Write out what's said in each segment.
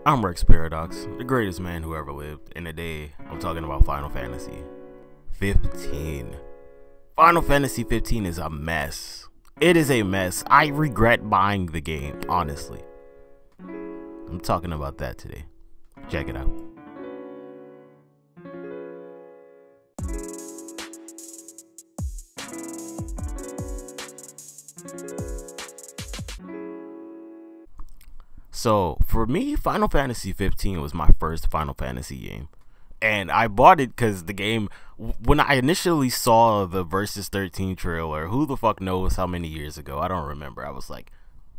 I'm Rex Paradox, the greatest man who ever lived, and today I'm talking about Final Fantasy 15. Final Fantasy 15 is a mess. It is a mess. I regret buying the game, honestly. I'm talking about that today. Check it out. So, for me, Final Fantasy 15 was my first Final Fantasy game. And I bought it because the game, when I initially saw the Versus 13 trailer, who the fuck knows how many years ago, I don't remember. I was like,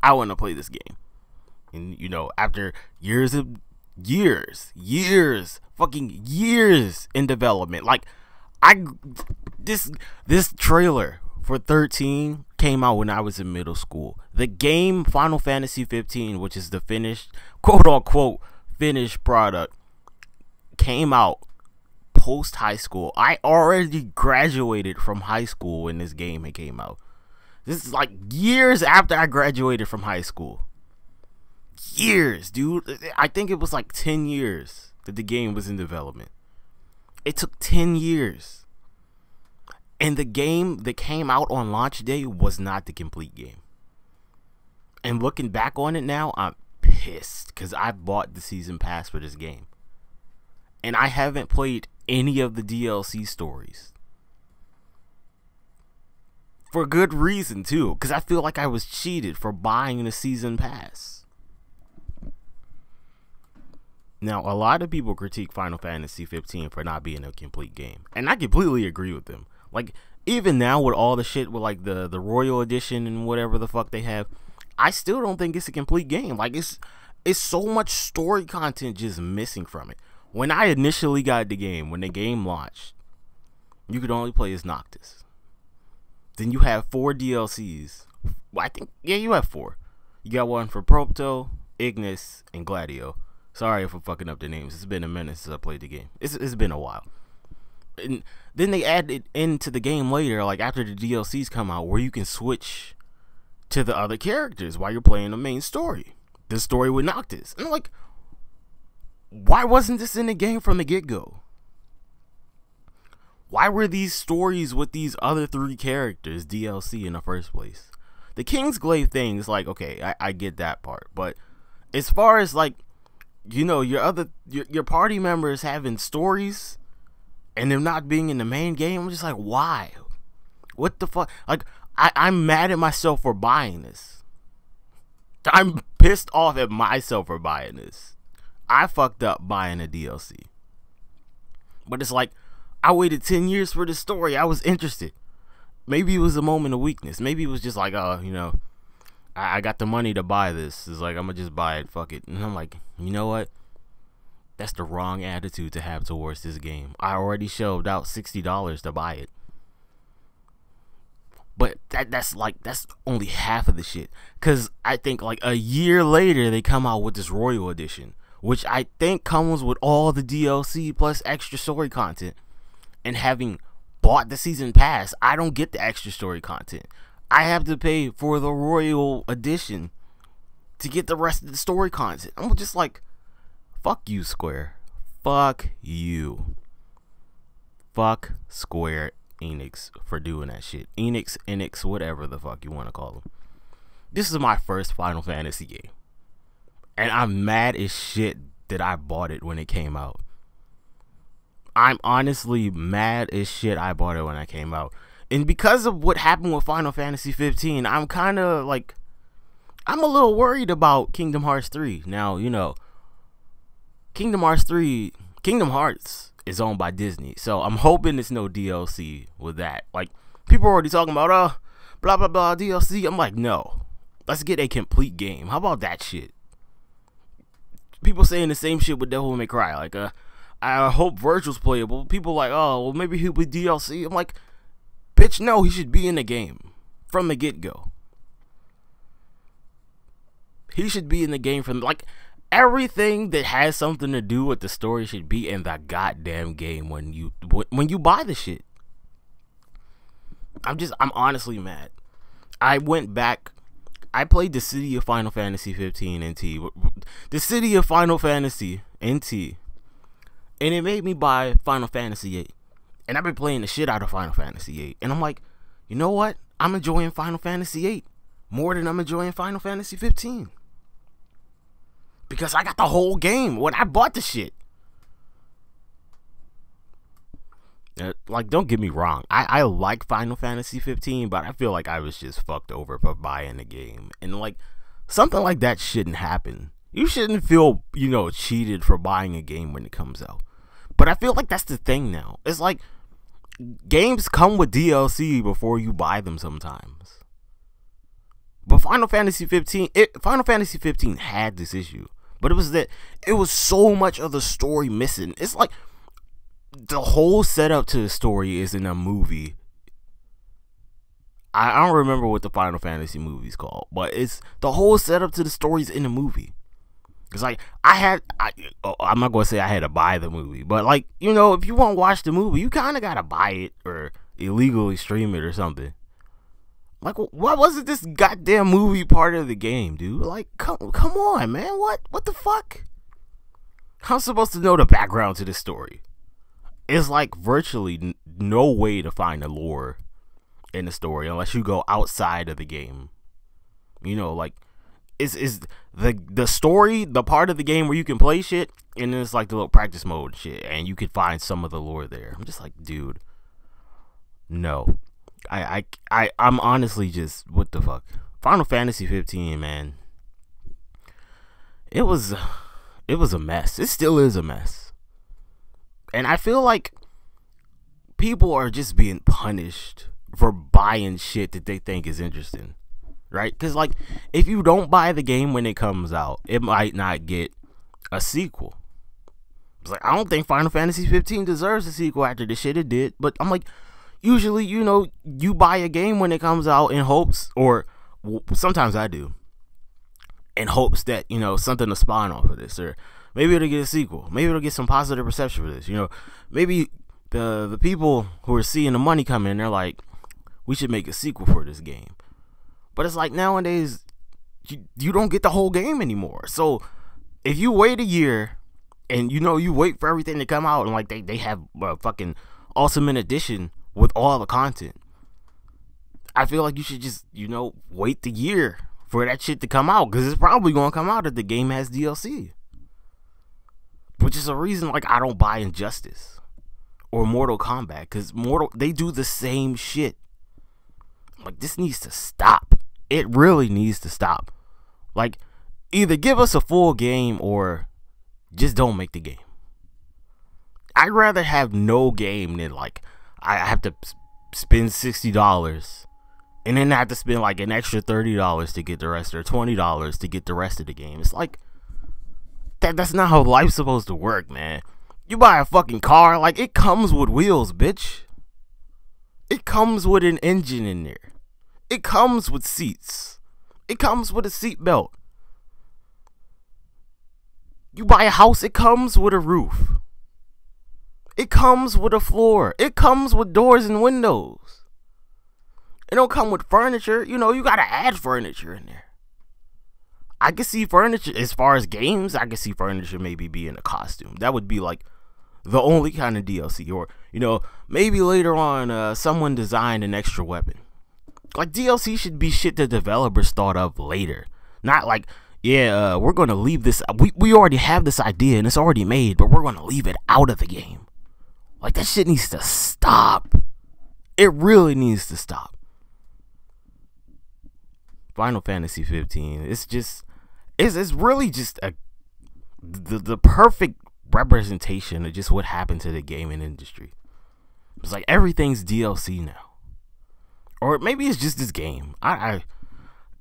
I want to play this game. And, you know, after fucking years in development, like, this trailer for 13 came out when I was in middle school. The game Final Fantasy 15, which is the finished, quote unquote, finished product, came out post high school. I already graduated from high school when this game came out. This is like years after I graduated from high school. Years, dude. I think it was like 10 years that the game was in development. It took 10 years. And the game that came out on launch day was not the complete game. And looking back on it now, I'm pissed because I bought the season pass for this game. And I haven't played any of the DLC stories. For good reason, too. Because I feel like I was cheated for buying the season pass. Now, a lot of people critique Final Fantasy 15 for not being a complete game. And I completely agree with them. Like, even now with all the shit with like the Royal Edition and whatever the fuck they have, I still don't think it's a complete game. Like, it's so much story content just missing from it. When I initially got the game, when the game launched, you could only play as Noctis. Then you have 4 DLCs. Well, I think, yeah, you have 4. You got one for Proto, Ignis, and Gladio. Sorry if I'm fucking up the names. It's been a minute since I played the game. It's been a while. And then they add it into the game later, like after the DLCs come out, where you can switch to the other characters while you're playing the main story. The story with Noctis. And I'm like, why wasn't this in the game from the get-go? Why were these stories with these other 3 characters DLC in the first place? The Kingsglaive thing is like, okay, I get that part. But as far as like, you know, your party members having stories and them not being in the main game, I'm just like, why? What the fuck? Like, I'm mad at myself for buying this. I'm pissed off at myself for buying this. I fucked up buying a DLC. But it's like, I waited 10 years for the story. I was interested. Maybe it was a moment of weakness. Maybe it was just like, oh, you know, I got the money to buy this. It's like, I'm gonna just buy it. Fuck it. And I'm like, you know what? That's the wrong attitude to have towards this game. I already shoved out $60 to buy it. But that's only half of the shit. Because I think like a year later, they come out with this Royal Edition, which I think comes with all the DLC plus extra story content. And having bought the season pass, I don't get the extra story content. I have to pay for the Royal Edition to get the rest of the story content. I'm just like, fuck you, Square. Fuck you. Fuck Square Enix for doing that shit. Enix, whatever the fuck you want to call them. This is my first Final Fantasy game. And I'm mad as shit that I bought it when it came out. I'm honestly mad as shit I bought it when it came out. And because of what happened with Final Fantasy 15, I'm kind of like, I'm a little worried about Kingdom Hearts 3. Now, you know, Kingdom Hearts is owned by Disney. So I'm hoping it's no DLC with that. Like, people are already talking about, blah, blah, blah, DLC. I'm like, no. Let's get a complete game. How about that shit? People saying the same shit with Devil May Cry. Like, I hope Virgil's playable. People like, oh, well, maybe he'll be DLC. I'm like, bitch, no, he should be in the game from the get-go. He should be in the game from, like, everything that has something to do with the story should be in the goddamn game when you buy the shit. I'm honestly mad. I went back I played the City of Final Fantasy 15 NT. The City of Final Fantasy NT. And it made me buy Final Fantasy 8. And I've been playing the shit out of Final Fantasy 8. And I'm like, you know what? I'm enjoying Final Fantasy 8 more than I'm enjoying Final Fantasy 15. Because I got the whole game when I bought the shit. Like, don't get me wrong. I like Final Fantasy 15, but I feel like I was just fucked over for buying the game. And, like, something like that shouldn't happen. You shouldn't feel, cheated for buying a game when it comes out. But I feel like that's the thing now. It's like, games come with DLC before you buy them sometimes. But Final Fantasy 15 had this issue. But it was that it was so much of the story missing. It's like, the whole setup to the story is in a movie. I don't remember what the Final Fantasy movie's called, but it's the whole setup to the story's in the movie. It's like I'm not gonna say I had to buy the movie, but like, if you want to watch the movie, you kind of gotta buy it or illegally stream it or something. Like, why wasn't this goddamn movie part of the game, dude? Like, come on, man. What the fuck? I'm supposed to know the background to this story. It's like virtually no way to find the lore in the story unless you go outside of the game. Like, is the story the part of the game where you can play shit, and then it's like the little practice mode shit, and you can find some of the lore there. I'm just like, dude, no. I'm honestly just, what the fuck? Final Fantasy 15, man. It was a mess. It still is a mess. And I feel like people are just being punished for buying shit that they think is interesting, right? Because, like, if you don't buy the game when it comes out, it might not get a sequel. It's like, I don't think Final Fantasy 15 deserves a sequel after the shit it did. But I'm like, usually, you buy a game when it comes out in hopes, or sometimes I do, in hopes that, something to spawn off of this, or maybe it'll get a sequel. Maybe it'll get some positive reception for this. Maybe the people who are seeing the money come in, they're like, we should make a sequel for this game. But it's like, nowadays, you don't get the whole game anymore. So if you wait a year and you wait for everything to come out, and like they have a fucking Ultimate Edition with all the content, I feel like you should just, wait the year for that shit to come out, because it's probably going to come out if the game has DLC. Which is a reason, like, I don't buy Injustice or Mortal Kombat, because they do the same shit. Like, this needs to stop. It really needs to stop. Like, either give us a full game or just don't make the game. I'd rather have no game than, like, I have to spend $60 and then I have to spend like an extra $30 to get the rest, or $20 to get the rest of the game. It's like, that's not how life's supposed to work, man. You buy a fucking car, like, it comes with wheels, bitch. It comes with an engine in there. It comes with seats. It comes with a seat belt. You buy a house, it comes with a roof. It comes with a floor. It comes with doors and windows. It don't come with furniture. You gotta add furniture in there. I can see furniture, as far as games, I can see furniture maybe being a costume. That would be like the only kind of DLC. Or, maybe later on, someone designed an extra weapon. Like, DLC should be shit the developers thought of later. Not like, we're going to leave this, we already have this idea and it's already made, but we're going to leave it out of the game. Like, that shit needs to stop. It really needs to stop. Final Fantasy 15, it's really just the perfect representation of just what happened to the gaming industry. It's like everything's DLC now. Or maybe it's just this game.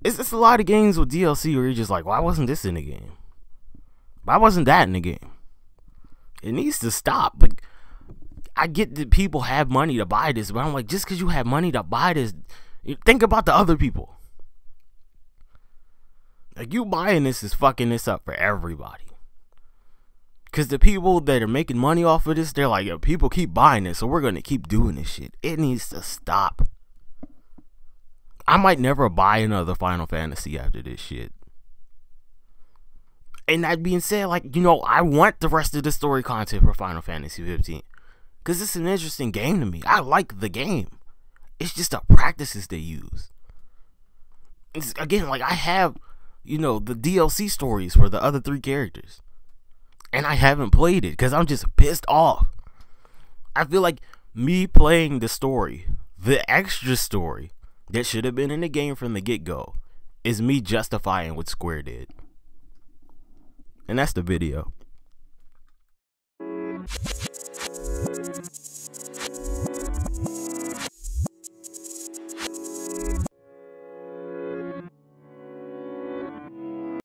It's a lot of games with DLC where you're just like, why wasn't this in the game? Why wasn't that in the game? It needs to stop. Like, I get that people have money to buy this, but I'm like, just because you have money to buy this, think about the other people. Like, you buying this is fucking this up for everybody. Because the people that are making money off of this, they're like, yo, people keep buying this, so we're going to keep doing this shit. It needs to stop. I might never buy another Final Fantasy after this shit. And that being said, like, you know, I want the rest of the story content for Final Fantasy 15. Because it's an interesting game to me. I like the game. It's just the practices they use. It's, again, like, I have, you know, the DLC stories for the other 3 characters. And I haven't played it because I'm just pissed off. I feel like me playing the story, the extra story that should have been in the game from the get-go, is me justifying what Square did. And that's the video.